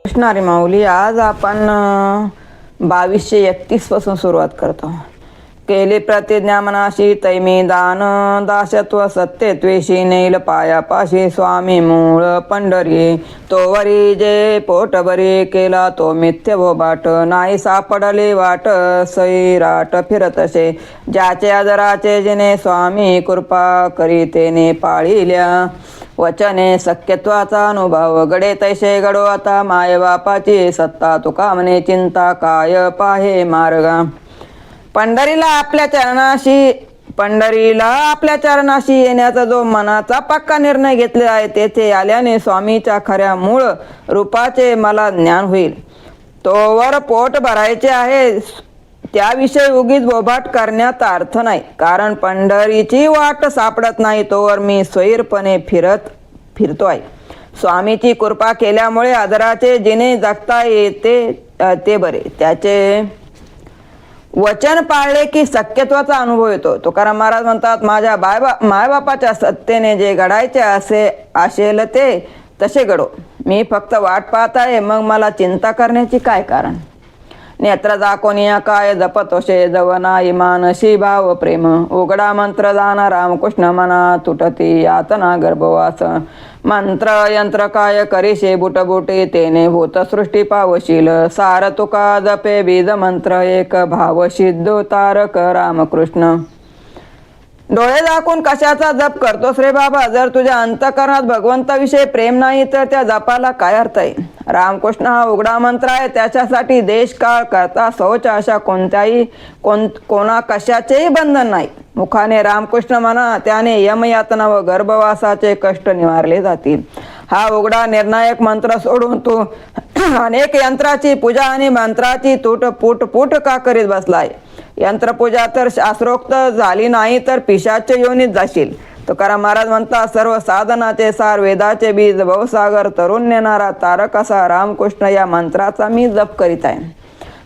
कृष्णारी माऊली, आज आपण 2231 पासून सुरुवात करतो. केली प्रतिज्ञा मनाशी तैमी दान, दासत्व सत्य त्वेषी नेल पायापाशी. स्वामी मूळ पंढरी तोवरी, जे पोटभरी केला तो मिथ्य बाट. नाही सापडले वाट सैराट फिरतसे, ज्याचे आदराचे जिने स्वामी कृपा करी तेने पाळिल्या. वचने सख्यत्वाचा अनुभव, गडे तैसे घडो आता माय बापाची सत्ता. तुका म्हणे चिंता काय पाहे मार्गा. पंढरीला आपल्या चरणाशी येण्याचा जो मनाचा पक्का निर्णय घेतलेला आहे, तेथे आल्याने स्वामीच्या खऱ्या मूळ रूपाचे मला ज्ञान होईल. तोवर पोट भरायचे आहे, त्याविषयी उगीच बोभाट करण्यात अर्थ नाही. कारण पंढरीची वाट सापडत नाही तोवर मी स्वैरपणे फिरतो आहे. स्वामीची कृपा केल्यामुळे आदराचे जिने जगता येते ते बरे. त्याचे वचन पाळले की सख्यत्वाचा अनुभव येतो. तुकाराम महाराज म्हणतात, माझ्या मायबापाच्या सत्तेने जे घडायचे असेल ते तसे घडो. मी फक्त वाट पाहत आहे, मग मला चिंता करण्याची काय कारण. नेत्र दाकोनिया काय जपतोशे, जवना इमानशी भाव प्रेम. उघडा मंत्र दाना रामकृष्ण मना, तुटती यातना गर्भवास. मंत्र यंत्र काय करीशे बुटबुटी, तेने भूत सृष्टी पावशील. सार तुका जपे बीज मंत्र, एक भाव सिद्धो तारक रामकृष्ण. डोळे दाखवून कशाचा जप करतोस रे बाबा. जर तुझ्या अंतःकरणात भगवंताविषयी प्रेम नाही तर त्या जपाला काय अर्थ आहे. रामकृष्ण हा उघडा मंत्र आहे, त्याच्यासाठी देश काळ करता शौच अशा कोणा कशाचेही बंधन नाही. मुखाने रामकृष्ण म्हणा, त्याने यमयातना व गर्भवासाचे कष्ट निवारले जातील. हा उघडा निर्णायक मंत्र सोडून तू अनेक यंत्राची पूजा आणि मंत्राची पुट का करीत बसलाय. यंत्रपूजा तर शास्त्रोक्त झाली नाही तर पिशाच्य योनीत जाशील. तुकाराम महाराज म्हणतात, सर्व साधनाचे सार वेदाचे बीज भवसागर तरुण नेणारा तारक असा रामकृष्ण या मंत्राचा मी जप करीत आहे.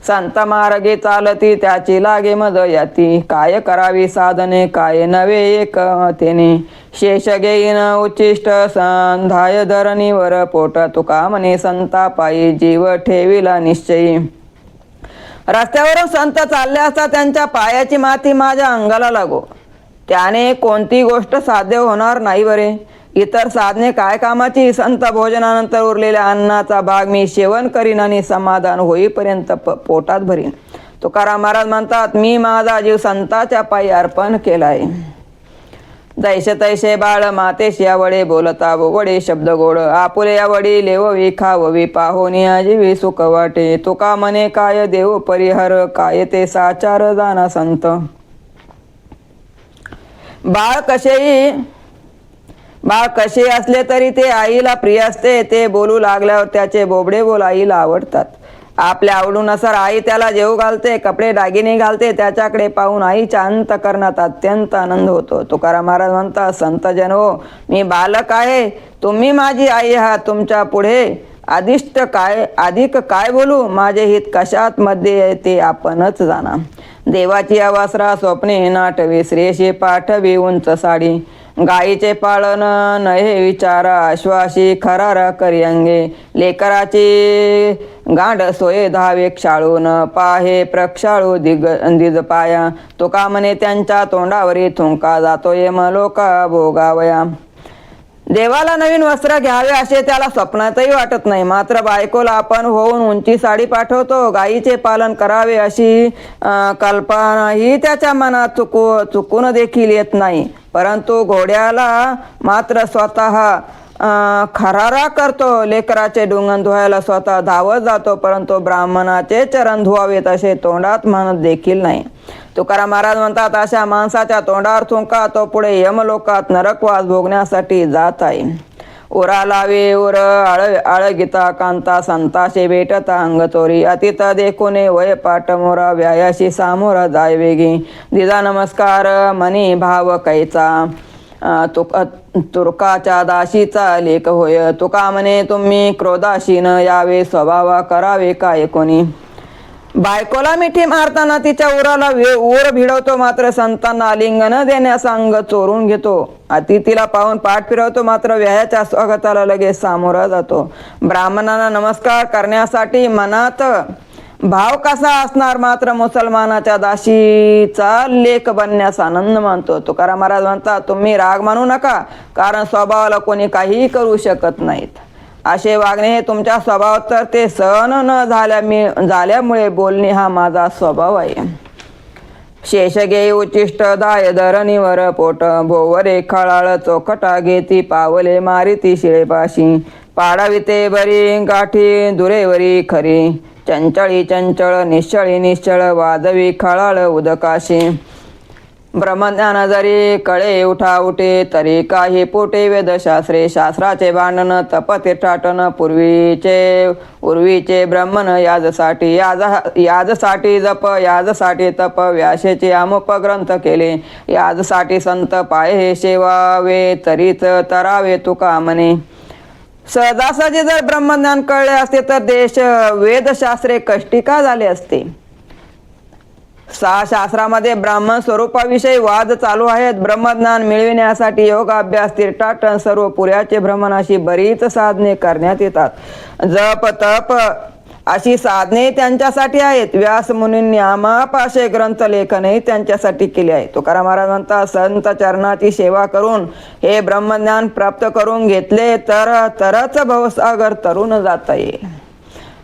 संत मार्गे चालती त्याची लागे मद याती. काय करावी साधने काय नवे एक तेने. शेष घेईन उच्चिष्ट संधाय धरणीवर पोट. तुका म्हणे संता पायी जीव ठेविला निश्चयी. रस्त्यावरून संत चालले असता त्यांच्या पायाची माती माझ्या अंगाला लागो, त्याने कोणती गोष्ट साध्य होणार नाही बरे. इतर साधने काय कामाची. संत भोजनानंतर उरलेल्या अन्नाचा भाग मी सेवन करीन आणि समाधान होईपर्यंत पोटात भरीन. तुकाराम महाराज म्हणतात, मी माझा जीव संताच्या पायी अर्पण केलाय. जैसे तैसे बाळ मातेश यावडे, बोलता वडे शब्द गोड. आपुले यावडी लेववी खाववी, पाहोनी आजीवी सुख वाटे. तुका मने काय देव परिहर, काय ते साचार जाना संत. बाळ कसे असले तरी ते आईला प्रिय असते. ते बोलू लागल्यावर त्याचे बोबडे बोल आईला आवडतात. आपल्या आवडूनुसार आई त्याला जेवू घालते, कपडे दागिने घालते. त्याच्याकडे पाहून आईच्या अंतःकरणात अत्यंत आनंद होतो. तुकाराम महाराज म्हणतात, संत जन हो, मी बालक आहे, तुम्ही माझी आई आहात. तुमच्या पुढे अधिक काय बोलू. माझे हित कशात मध्ये ते आपणच जाणा. देवाची अवासरा स्वप्ने नाटवी, श्रेयशी पाठवी उंच साडी. गायीचे पाळन नहे विचारा, आश्वासी खरारा करी अंगे. लेकराची गांड सोये धावे क्षाळून, पाहे प्रक्षाळू दिज पाया. तुका म्हणे त्यांच्या तोंडावरी थुंका, जातो यमलोका भोगावया. देवाला नवीन वस्त्र घ्यावे असे त्याला स्वप्नातही वाटत नाही. मात्र बायकोला आपण होऊन उंची साडी पाठवतो. गायीचे पालन करावे अशी कल्पनाही त्याच्या मनात चुकून देखील येत नाही. परंतु घोड्याला मात्र स्वतः खरारा करतो. लेकराचे डुंगण धुवायला स्वतः धावत जातो, परंतु ब्राह्मणाचे चरण धुवावेत असे तोंडात म्हणत देखील नाही. तुकाराम महाराज म्हणतात, अशा माणसाच्या तोंडावर थुंका, तो पुढे यमलोकात नरकवास भोगण्यासाठी जात आहे. उरा लावे उर आळगिता कांता, संताशे भेटता अंगतोरी. अतित देखुने वय पाठ मोरा, व्यायाशी सामोरा जाय वेगी. दिदा नमस्कार मनी भाव कैचा, तुर्काच्या दाशीचा लेख होय. तुका म्हणे तुम्ही क्रोधाशी न यावे, स्वभावा करावे काय कोणी. बायकोला मिठी मारताना तिच्या उराला ऊर भिडवतो, मात्र संतांना आलिंगन देण्यास अंग चोरून घेतो. अतिथीला पाहून पाठ फिरवतो, मात्र व्यायाच्या स्वागताला लगेच सामोरा जातो. ब्राह्मणांना नमस्कार करण्यासाठी मनात भाव कसा असणार, मात्र मुसलमानाच्या दासीचा लेख बनण्यास आनंद मानतो. तुकाराम महाराज म्हणतात, तुम्ही राग मानू नका, कारण स्वभावाला कोणी काहीही करू शकत नाहीत. असे वागणे हे तुमच्या स्वभावात, तर ते सहन न झाल्यामुळे बोलणे हा माझा स्वभाव आहे. शेष घे उचिष्ट दाय धरणीवर पोट, भोवरे खळाळ चोखटा घेती पावले मारिती शिळेपाशी. पाडाविते बरी गाठी दुरेवरी खरी, चंचळी चंचळ निश्चळी निश्चळ वादवी खळाळ उदकाशी. ब्रह्मज्ञान जरी कळे उठा उठे, तरी काही पोटे वेदशास्त्रे. शास्त्राचे भांडण तप तीर्थाटन, पूर्वीचे ब्रह्मन याजसाठी जप, याजसाठी तप. व्यासेचे अमुक ग्रंथ केले, याजसाठी संत पाय हे सेवावे, तरीच तरावे तुका म्हणे. सहजासहजी जर ब्रह्मज्ञान कळले असते, तर देश वेदशास्त्रे कष्टी का झाले असते. 6 शास्त्रामध्ये ब्राह्मण स्वरूपाविषयी वाद चालू आहेत. ब्रह्मज्ञान मिळविण्यासाठी योगाभ्यास, तीर्थाटन, सर्व पुऱ्याचे भ्रमण अशी बरीच साधने करण्यात येतात. जप तप अशी साधने त्यांच्यासाठी आहेत. व्यास मुनींनी आमाप असे ग्रंथ लेखनही त्यांच्यासाठी केले आहे. तुकाराम महाराज म्हणतात, संत चरणाची सेवा करून हे ब्रह्मज्ञान प्राप्त करून घेतले तरच भवसागर तरुण जाता येईल.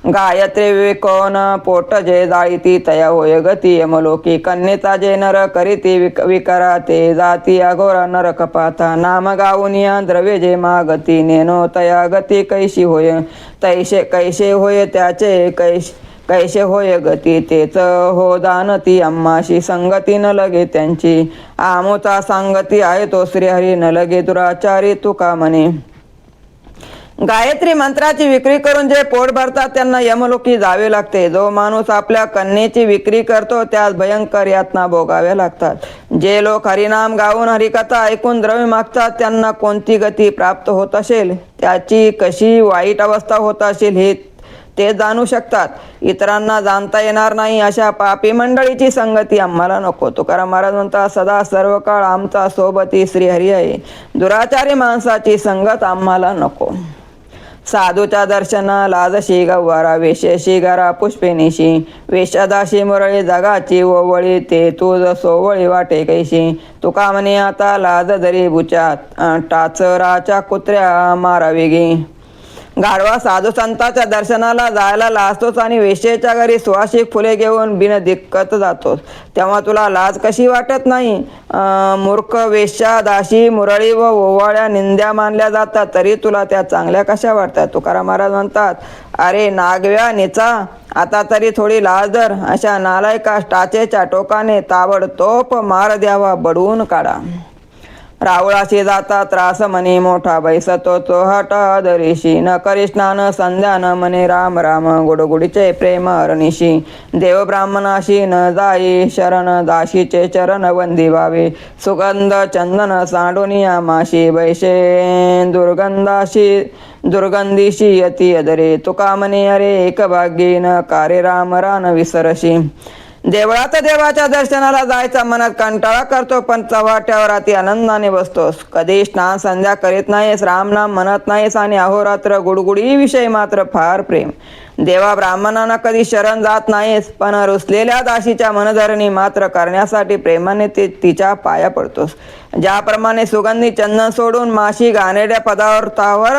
गायत्री विकोन पोट जे जाळीती, तया होय गती यमलोकी. कन्येचा जे नर करीती विकरा, ते जाती अघोरा नरक पाथा. नाम गाऊनिया द्रव्य जे मागती, नेनो तया गती कैशी होय. कैसे होय त्याचे कैसे होय गती, तेच हो दानती अम्माशी. संगती न लगे त्यांची, आमोचा सांगती आहे तो श्रीहरी. न लगे दुराचारी तुका म्हणे. गायत्री मंत्राची विक्री करून जे पोट भरतात त्यांना यमलोकी जावे लागते. जो माणूस आपल्या कन्येची विक्री करतो त्यास भयंकर यातना भोगाव्या लागतात. जे लोक हरिनाम गाऊन हरिकथा ऐकून द्रव्य मागतात त्यांना कोणती गती प्राप्त होत असेल, त्याची कशी वाईट अवस्था होत असेल हे ते जाणू शकतात. इतरांना जाणता येणार नाही अशा पापी मंडळीची संगती आम्हाला नको. तुकाराम महाराज म्हणतात, सदा सर्व काळ आमचा सोबती श्रीहरी आहे. दुराचारी माणसाची संगत आम्हाला नको. साधूच्या दर्शना लाजशी गव्वारा, वेशेशी गरा पुष्पेनिशी. वेशदाशी मुरळी जगाची ओवळी, ते तुझ सोवळी वाटे कैशी. तुका म्हणे आता लाज जरी बुचात, टाचराच्या कुत्र्या मारावी गे. गाढवा साधू संतांच्या दर्शनाला जायला लाजतोच आणि वेश्येच्या घरी सुवासिक फुले घेऊन बिनदिक्कत जातोस, तेव्हा तुला लाज कशी वाटत नाही. मूर्ख वेश्या दाशी मुरळी व ओवाळ्या निंद्या मानल्या जातात, तरी तुला त्या चांगल्या कशा वाटतात. तुकाराम महाराज म्हणतात, अरे नागव्या निचा, आता तरी थोडी लाज धर. अशा नालायका टाचेच्या टोकाने ताबडतोब मार द्यावा, बडवून काढा. रावळाशी जाता त्रास म्हणे मोठा, बैसतो तो हटा दरीशी. न करी स्नान संध्या न म्हणे राम राम, गुडगुडीचे प्रेम अरणीशी. देव ब्राह्मणाशी न जाई शरण, दाशीचे चरण वंदी व्हावे. सुगंध चंदन सांडोनिया माशी, बैशे दुर्गंधीशी यती अदरे. तुका म्हणे अरे एक भाग्यी, न कारे राम रान विसरशी. देवळात देवाच्या दर्शनाला जायचा मनात कंटाळा करतो, पण चव्हाट्यावर अति आनंदाने बसतोस. कधी स्नान संध्या करीत नाहीस, रामनाम म्हणत नाहीस आणि अहोरात्र गुडगुडी विषयी मात्र फार प्रेम. देवा ब्राह्मणांना कधी शरण जात नाहीस, पण रुसलेल्या दाशीच्या मनधरणी मात्र करण्यासाठी प्रेमाने तिच्या पाया पडतोस. ज्याप्रमाणे सुगंधी चंदन सोडून माशी घाणेरड्या पदार्थावर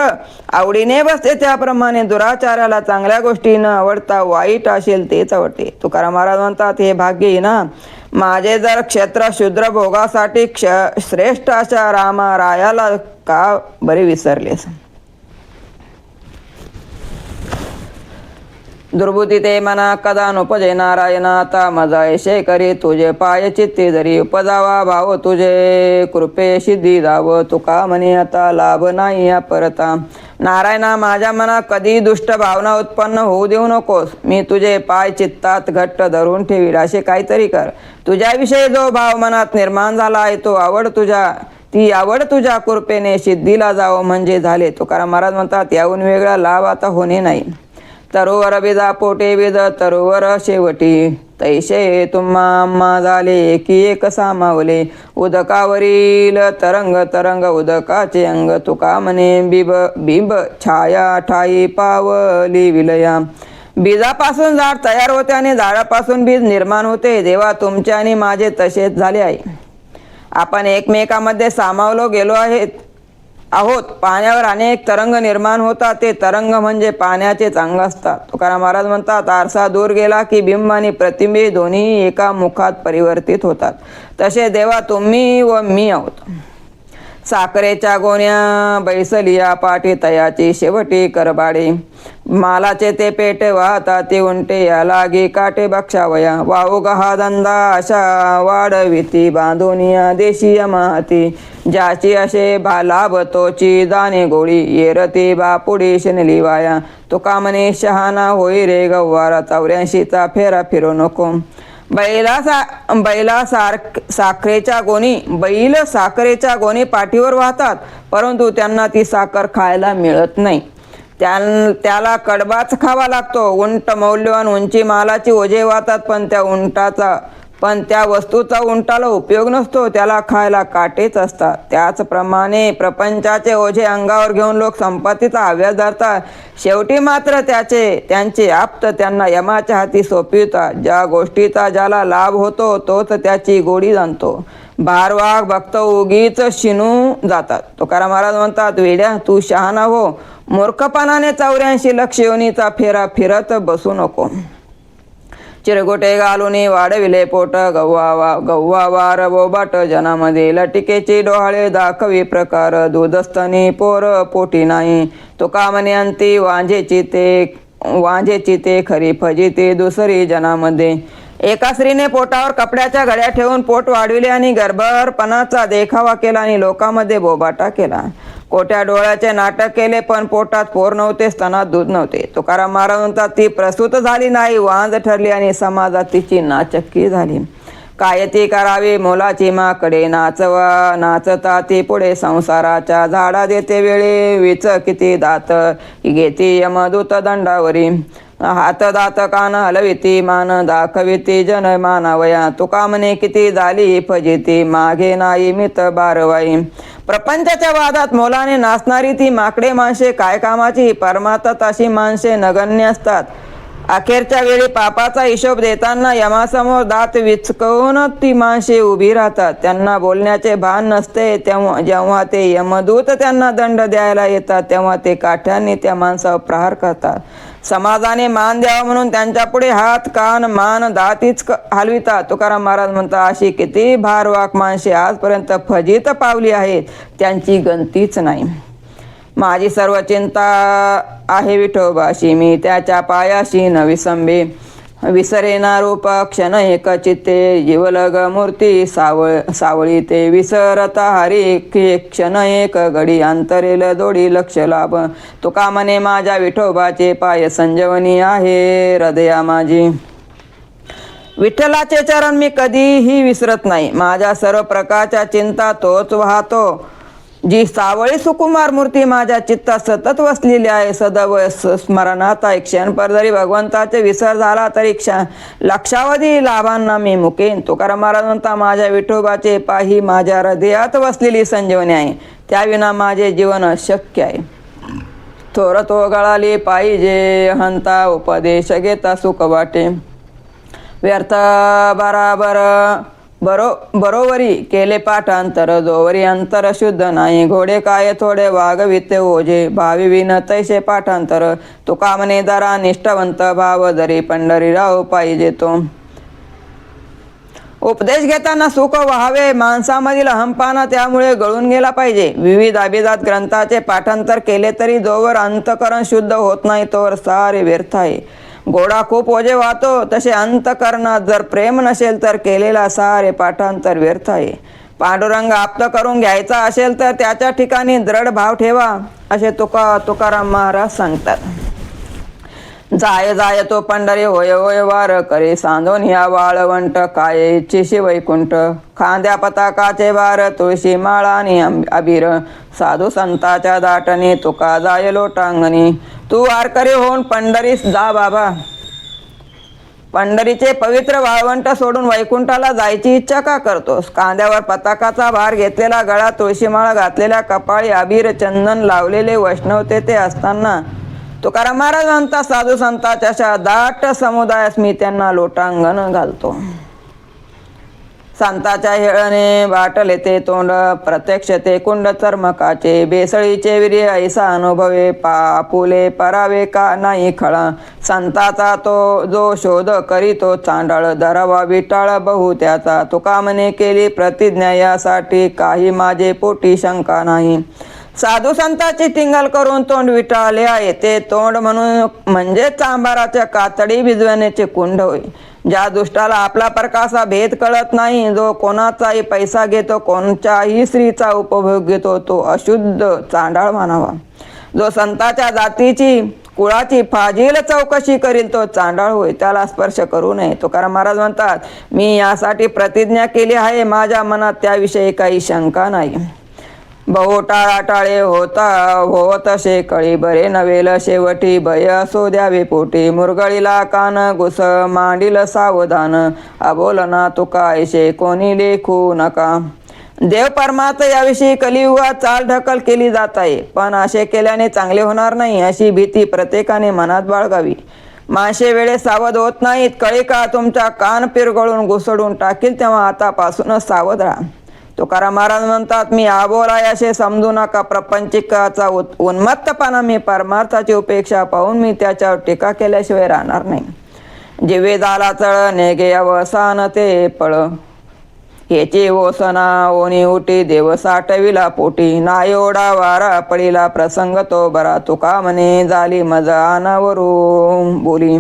आवडीने बसते, त्याप्रमाणे दुराचाराला चांगल्या गोष्टी न आवडता वाईट असेल तेच आवडते. तुकाराम महाराज म्हणतात, हे भाग्य ना माझे, जर क्षेत्र शूद्र भोगासाठी श्रेष्ठ अशा रायाला का बरे विसरलेस. दुर्बुद्धी ते मना कदा नुपजे नारायणा, आता मजा ऐशे करी तुझे पाय चित्ती जरी. उपजावा भाव तुझे कृपे सिद्धी जाव, तुका म्हणे आता लाभ नाही परता. नारायणा, माझ्या मनात कधी दुष्ट भावना उत्पन्न होऊ देऊ नकोस. मी तुझे पाय चित्तात घट्ट धरून ठेवील असे काहीतरी कर. तुझ्याविषयी जो भाव मनात निर्माण झाला आहे ती आवड तुझ्या कृपेने सिद्धीला जावं म्हणजे झाले. तुकाराम महाराज म्हणतात, याहून वेगळा लाभ आता होणे नाही. तरुवर बिजा पोटे बिज तरुवर शेवटी तैसे तुम्हा झाले की एक सामावले उदकावरील तरंग तरंग उदकाचे अंग तुका म्हणे बिब बिंब छाया ठाई पावली विलया. बीजापासून झाड तयार होते आणि झाडापासून बीज निर्माण होते. देवा तुमचे आणि माझे तसेच झाले आहे. आपण एकमेकांमध्ये सामावलो गेलो आहोत. पाण्यावर अनेक तरंग निर्माण होतात. ते तरंग म्हणजे पाण्याचेच अंग असतात. तुकाराम महाराज म्हणतात, आरसा दूर गेला की बिंब आणि प्रतिबिंब दोन्ही एका मुखात परिवर्तित होतात. तसे देवा तुम्ही व मी आहोत. साखरेच्या गोण्या बैसलिया पाठी तयाची शेवटी करबाडे मालाचे ते पेट वाहता ते उंटे या लागी काटे बक्षावया वाहू हा धंदा अशा वाढविती बांधुनिया देशीय माती ज्याची असे लाभ तोची दाणे गोळी येरती बापुडी शिनली वाया तुका म्हणे शहाणा होई रे गव्वारा 84चा फेरा फिरू नको. बैल साखरेच्या गोणी पाठीवर वाहतात, परंतु त्यांना ती साखर खायला मिळत नाही. त्याला कडबाच खावा लागतो. उंट मौल्यवान उंची मालाची ओझे वाहतात, पण त्या वस्तूचा उंटाला उपयोग नसतो. त्याला खायला काटेच असतात. त्याचप्रमाणे प्रपंचाचे ओझे अंगावर घेऊन लोक संपत्तीचा हव्यास धरतात. शेवटी मात्र त्यांचे आप्त त्यांना यमाच्या हाती सोपवितात. ज्या गोष्टीचा ज्याला लाभ होतो तोच त्याची गोडी जाणतो. भारवाग भक्त उगीच शिनू जातात. तुकाराम महाराज म्हणतात, वेड्या तू शहाणा हो. मूर्खपणाने 84 लक्ष योनीचा फेरा फिरत बसू नको. चिरगोटे घालून वाढविले पोट गव्वा वार बोबाट जनामध्ये लटिकेची डोहाळे दाखवी प्रकार दूधस्तनी पोर पोटी नाही. तुका म्हणे अंती वांझेची ते खरी फजिती दुसरी जनामध्ये. एका स्त्रीने पोटावर कपड्याच्या घड्या ठेवून पोट वाढविले आणि गर्भरपणाचा देखावा केला आणि लोकांमध्ये बोबाटा केला. कोट्या डोळ्याचे नाटक केले, पण पोटात पोर नव्हते, स्तनात दूध नव्हते. तुकाराम महाराज म्हणतात, ती प्रसूत झाली नाही, वांज ठरली आणि समाजात तिची नाचक्की झाली. काय ती करावी मोलाची माकडे नाचता ती पुढे संसाराच्या झाडा देते वेळे विच किती दात घेती यमदूत दंडावरी हात दात कान हलविती मान दाखविती जन मानावया तुका म्हणे किती झाली फजिती मागे नाही मित बारवाई. प्रपंचाच्या वादात मोलाने नाचणारी ती माकडे माणसे काय कामाची. परमार्थात अशी माणसे नगण्य असतात. अखेरच्या वेळी पापाचा हिशोब देताना यमासमोर दात विचकवून ती माणसे उभी राहतात. त्यांना बोलण्याचे भान नसते. जेव्हा ते यमदूत त्यांना दंड द्यायला येतात तेव्हा ते काठ्यांनी त्या माणसावर प्रहार करतात. समाजाने मान द्यावा म्हणून त्यांच्या पुढे हात कान मान दातीच हलवितात. तुकाराम महाराज म्हणतात, अशी किती भारवाक माणसे आजपर्यंत फजित पावली आहेत, त्यांची गणतीच नाही. माझी सर्व चिंता आहे विठोबाशी, मी त्याच्या पायाशी न विसंबे. विसरेना रूप क्षण एक चित्ते जीवलग मूर्ती सावळी ते विसरता हरी क्षण एक घडी अंतरेल दोडी लक्ष लाभ. तुका म्हणे माझ्या विठोबाचे पाय संजीवनी आहे हृदया माझी. विठ्ठलाचे चरण मी कधीही विसरत नाही. माझ्या सर्व प्रकारच्या चिंता तोच वाहतो. जी सावळी सुकुमार मूर्ती माझ्या चित्तात सतत वसलेली आहे. सदैव स्मरणात आहे. क्षणभर जरी भगवंताचे विसर झाला तरी लक्षावधी लाभांना मी मुकेन. तुकाराम महाराज म्हणता, माझ्या विठोबाचे पायी माझ्या हृदयात वसलेली संजीवनी आहे. त्याविना माझे जीवन अशक्य आहे. थोर तो गळाली पाहिजे हंता उपदेश घेता सुख वाटे. व्यर्थ बरोबरी केले पाठांतर जोवरी अंतर शुद्ध नाही. घोडे काय थोडे वागविते ओझे भावी विन तैसे पाठांतर. तुका म्हणे जरा निष्ठावंत भाव जरी पंढरीराव पाहिजे तो. उपदेश घेताना सुख व्हावे. माणसामधील अहंपाना त्यामुळे गळून गेला पाहिजे. विविध अभिजात ग्रंथाचे पाठांतर केले तरी जोवर अंतकरण शुद्ध होत नाही तोवर सारे व्यर्थ आहे. घोडा खूप ओझे वाहतो, तसे अंतकरणात जर प्रेम नसेल तर केलेला सारे पाठांतर व्यर्थ आहे. पांडुरंग आप्त करून घ्यायचा असेल तर त्याच्या ठिकाणी दृढ भाव ठेवा, असे तुकाराम महाराज सांगतात. जाय जाय तो पंढरी होय होय वार करे सांदोन ह्या वाळवंट काय इच्छिशी वैकुंठ. खांद्या पताकाचे बार तुळशी माळा आणि अबीर साधू संताच्या दाटणी तुका जाय लोटांगणी. तू वारकरी होऊन पंढरीस जा बाबा. पंढरीचे पवित्र वाळवंट सोडून वैकुंठाला जायची इच्छा का करतोस? कांद्यावर पताकाचा भार घेतलेला, गळा तुळशीमाळ घातलेल्या, कपाळी अबीर चंदन लावलेले वैष्णव ते असताना तुकाराम महाराज म्हणतात, साधू संतांच्या अशा दाट समुदायास मी त्यांना लोटांगण घालतो. संताच्या हेळणे बाटले ते तोंड, प्रत्यक्ष ते कुंड चर्मकाचे, बेसळीचे वीर्य ऐसा अनुभवे, पापुले परावे का नाही खळा. संताचा तो जो शोध करीतो चांडाळ, धरावा विटाळ बहु त्याचा. तुका म्हणे केली प्रतिज्ञा, यासाठी काही माझे पोटी शंका नाही. साधू संताची टिंगल करून तोंड विटाळले आहे. ते तोंड म्हणजे चांभाराच्या कातडी भिजवण्याचे कुंड होय. ज्या दुष्टाला आपला परकासा भेद कळत नाही, जो कोणाचाही पैसा घेतो, कोणत्याही स्त्रीचा उपभोग घेतो, तो अशुद्ध चांडाळ मानावा. जो संताच्या जातीची कुळाची फाजील चौकशी करील तो चांडाळ होय, त्याला स्पर्श करू नये. तुकाराम महाराज म्हणतात, मी यासाठी प्रतिज्ञा केली आहे, माझ्या मनात त्याविषयी काही शंका नाही. बहु टाळाटाळे होत असे कळी, बरे नवेल शेवटी भय असो द्यावे पोटी. मुरगळीला कान घुस मांडील सावधान, अबोलना तुका ऐशे कोणी लेखू नका. देव परमार्थ याविषयी कलियुगात चाल ढकल केली जात आहे, पण असे केल्याने चांगले होणार नाही अशी भीती प्रत्येकाने मनात बाळगावी. माणसे वेळे सावध होत नाहीत. कळी का तुमचा कान पिरगळून घुसडून टाकील, तेव्हा आतापासूनच सावध राहा. तुकाराम महाराज म्हणतात, मी आबोल आहे असे समजू नका. प्रपंचिकाचा उन्मत्तपणा मी परमार्थाची उपेक्षा पाहून मी त्याच्यावर टीका केल्याशिवाय राहणार नाही. जिवे झाला चळ नेगे अवसान ते पळ, याची ओसना ओनी उटी देव साठविला पोटी. ना एवढा वारा पडिला प्रसंग तो बरा, तुका म्हणे झाली मजा अनावरून बोली.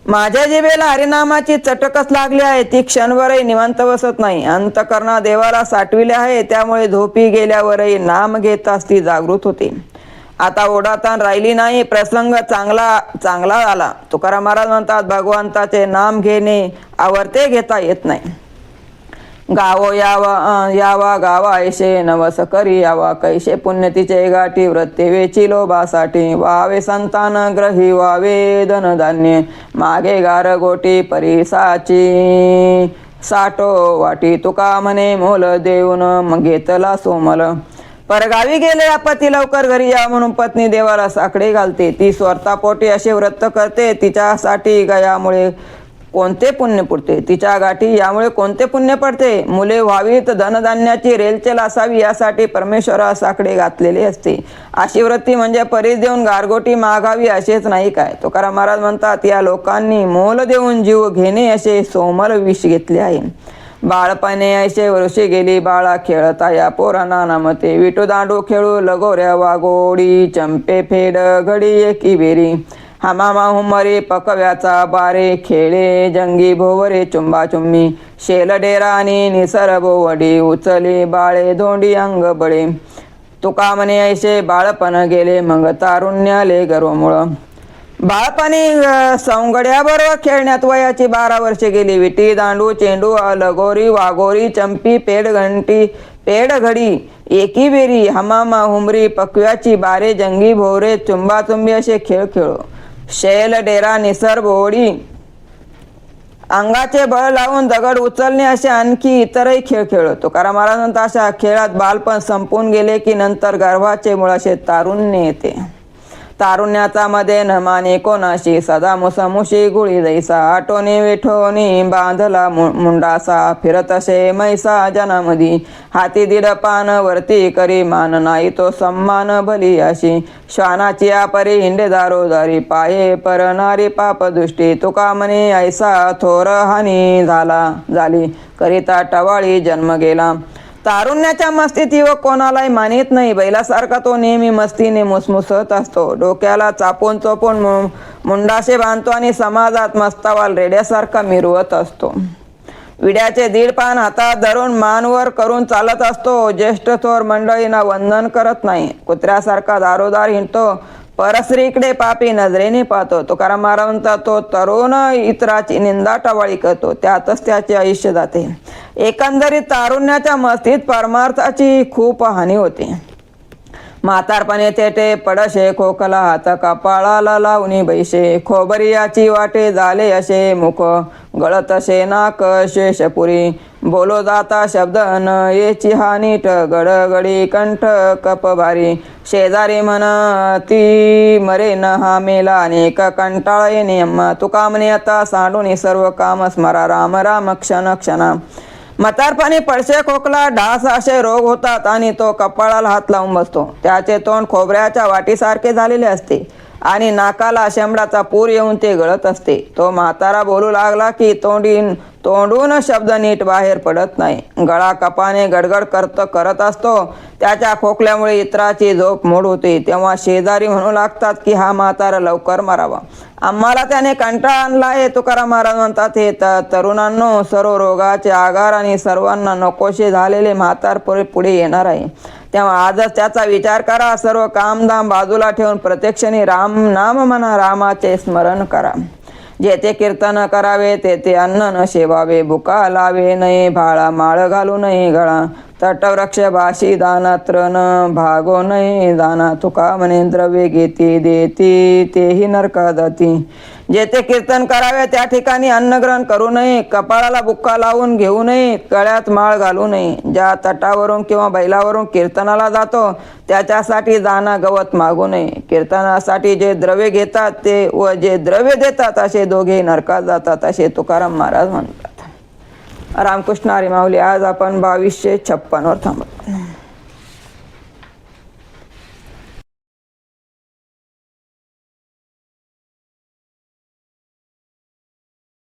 माझ्या जिभेला हरिनामाची चटकच लागली आहे, ती क्षणभरही निवांत बसत नाही. अंतकरणा देवाला साठविले आहे, त्यामुळे झोपी गेल्यावरही नाम घेताच ती जागृत होते. आता ओढाताण राहिली नाही, प्रसंग चांगला आला. तुकाराम महाराज म्हणतात, भगवंताचे नाम घेणे आवर्ते घेता येत नाही. गावो यावा गावा ऐशे नवस करी यावा, कैशे पुण्यतीचे गाठी व्रते वेची लोभासाठी. वावे संतान ग्रही वावे धनधान्य, मागे गार गोटी परिसाची साठो वाटी. तुका म्हणे मोल देऊन घेतला सोमल. परगावी गेलेला पती लवकर घरी या म्हणून पत्नी देवाला साकडे घालते. ती स्वतःपोटी असे व्रत करते, तिच्यासाठी गयामुळे कोणते पुण्य पुरते, तिच्या गाठी यामुळे कोणते पुण्य पडते. मुले व्हावीत, धनधान्याची रेलचेल असावी यासाठी परमेश्वरास साकडे घातलेले असते. अशी वृत्ती म्हणजे परीस देऊन गारगोटी मागावी असेच नाही काय. तुकाराम महाराज म्हणतात, या लोकांनी मोल देऊन जीव घेणे असे सोमल विष घेतले आहे. बाळपणे ऐसे वर्षे गेली बाळा खेळता, या पोरांना नामते विटू दांडू खेळू लगोऱ्या वागोडी. चंपे फेड घडी एकी बेरी, हमामा हुमरी पकव्याचा बारे. खेळे जंगी भोवरे चुंबा चुम्मी, शेल डेरा आणि निसर बोवडी. उचली बाळे धोंडी अंग बळे, तुका म्हणे ऐसे बाळपण गेले मग तारुण्याले गर्वमुळ. बाळपणी सौंगड्याबरोबर खेळण्यात वयाची 12 वर्षे गेली. विटी दांडू चेंडू लगोरी वाघोरी चंपी पेड घडी एकी बेरी, हमामा हुमरी पकव्याची बारे जंगी भोवरे चुंबाचुंबी असे खेळ खेळो. शैल डेरा निसर बोवडी, अंगाचे बळ लावून दगड उचलणे असे आणखी इतरही खेळ खेळत. तुकाराम महाराज म्हणतात, अशा खेळात बालपण संपून गेले की नंतर गर्भाचे मुळाशे तारुण्य येते. तारुण्याचा मध्ये न माने कोणाशी, सदा मुसमुशी गुळी जैसा. आटोनी वेठोनी बांधला मुंडासा, फिरत असे मैसा जनामधी. हाती दीड पान वरती करी मान, नाही तो सम्मान भली अशी. श्वानाची आपरी हिंडे दारोदारी, पाये परणारी पाप दृष्टी. तुका म्हणे ऐसा थोर हानी झाली, करिता टवाळी जन्म गेला. तारुण्याच्या मस्तीत युवक कोणालाही मानित नाही. बैलासारखा तो नेहमी मस्तीने मुसमुसत असतो. डोक्याला चापून चोपून मुंडाशे बांधतो आणि समाजात मस्तावाल रेड्यासारखा मिरवत असतो. विड्याचे दीड पान हातात धरून मानवर करून चालत असतो. ज्येष्ठ थोर मंडळींना वंदन करत नाही. कुत्र्यासारखा दारोदार हिंडतो, परस्त्रीकडे पापी नजरेने पाहतो. तुकाराम महाराज म्हणतात, तो तरुण इतराची निंदा टवाळी करतो, त्यातच त्याचे आयुष्य जाते. एकंदरीत तारुण्याच्या मस्तीत परमार्थाची खूप हानी होते. म्हातारपणे तेटे पडशे खोकला हात कपाळाला लावणी बैशे खोबरियाची वाटे झाले असे मुख गळत असे नाक शेषपुरी बोलो जाता शब्द न येची हा नीट गडगडी कंठ कप भारी शेजारी म्हण ती मरे न हा मेला अनेक कंटाळ येणे तुका म्हणे आता सांडून सर्व काम स्मरा राम राम क्षण क्षणा म्हातारपणी पडशे खोकला डास असे रोग होतात आणि तो कपाळाला हात लावून बसतो. त्याचे तोंड खोबऱ्याच्या वाटीसारखे झालेले असते आणि नाकाला शेंबडाचा पूर येऊन ते गळत असते. तो म्हातारा बोलू लागला की तोंडून शब्द नीट बाहेर पडत नाही. गळा कपाने गडगड करत असतो. त्याच्या खोकल्यामुळे इतराची झोप मोड होते. तेव्हा शेजारी म्हणू लागतात की हा म्हातारा लवकर मरावा, आम्हाला त्याने कंटाळा आणला आहे. तुकाराम महाराज म्हणतात, हे तरुणांनो, सर्व रोगाचे आगार आणि सर्वांना नकोशे झालेले म्हातार पुढे येणार आहे. तेव्हा आजच त्याचा विचार करा. सर्व कामधाम बाजूला ठेवून प्रत्यक्षाने राम नाम म्हणा, रामाचे स्मरण करा. जेथे कीर्तन करावे तेथे अन्न न शेवावे, भुका लावे नये भाळा, माळ घालू नये गळा, तटवृक्ष भाशी दानात्र न भागो नये दाना, तुका म्हणे द्रव्ये घेती देती तेही नरका जाती. जेथे कीर्तन करावे त्या ठिकाणी अन्नग्रहण करू नये, कपाळाला बुक्का लावून घेऊ नये, गळ्यात माळ घालू नये. ज्या तटावरून किंवा बैलावरून कीर्तनाला जातो त्याच्यासाठी दाना गवत मागू नये. कीर्तनासाठी जे द्रव्य घेतात ते व जे द्रव्य देतात असे दोघे नरकात जातात, असे तुकाराम महाराज म्हणतात. रामकृष्ण हरी माऊली. आज आपण 2256 वर थांबतो.